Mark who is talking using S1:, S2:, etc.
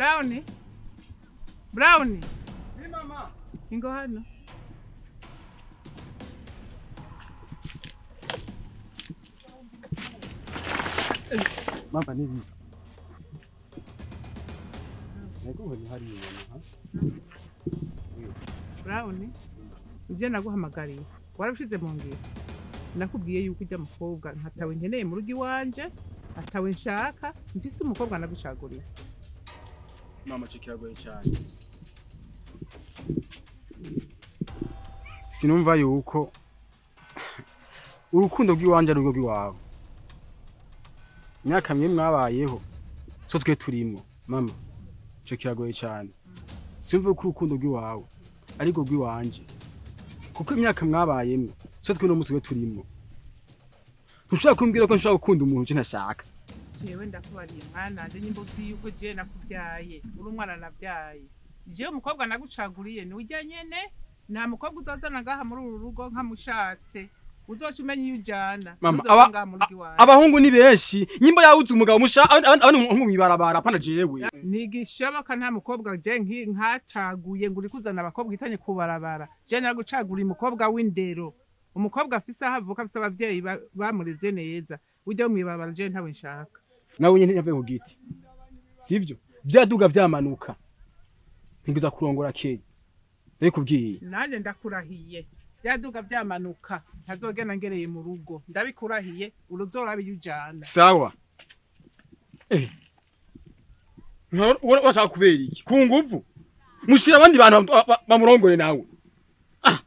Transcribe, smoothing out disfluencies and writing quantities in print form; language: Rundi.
S1: Brown. Brown.
S2: Ni mama.
S1: Ngo hano.
S2: Mama nini? Nako ni hari mama.
S1: Brown. Uje naguhamagariye. Warabishize mu ngiro. Nakubwiye yuko ujya mukobwa nkatawe nkeneye mu rugi wanje, atawe nshaka, mfise umukobwa nagucaguriye.
S2: Mama cikiragoye cyane. Sinumva yuko urukundo rw'iwanje ari rwo rw'iwawe. Imyaka myinshi mwabayeho, so twe turimo. Mama, cikiragoye cyane. Sinumva ko urukundo rw'iwawe ari rwo rw'iwanje. Kuko imyaka mwabayemo, so twe no muswe turimo. Ntushaka kumbwira ko nshaka gukunda umuntu ntashaka.
S1: Jewe ndakubariye mwana nje nyimbozi yuko je nakubyaye, uri umwana navyaye. Je umukobwa nagucaguriye ni ujya nyene, nta mukobwa uzazana ngaha muri uru rugo nkamushatse. Uzoca umenya iyo ujana.
S2: Mama, abahungu ni benshi, nyimbo yawuze umugabo musha abandi mwibarabara pana jewe.
S1: Nigishoboka nta mukobwa je nkacaguye ngo uri kuzana abakobwa itanye kubarabara. Je nagucaguriye umukobwa w'indero. Umukobwa afise ahavuka afise abavyeyi bamureze neza. Ujya mwibarabara je ntawe nshaka.
S2: Nawe nyine yavuye ku giti. Sivyo? Byaduga byamanuka. Ntibiza kurongora keye. Ndabikubwiye.
S1: Nanje ndakurahiye. Byaduga byamanuka. Ntazogena ngereye mu rugo. Ndabikurahiye uruzora biyujana.
S2: Sawa. Washaka kubera iki? Ku nguvu. Mushira abandi bantu bamurongore nawe. Ah.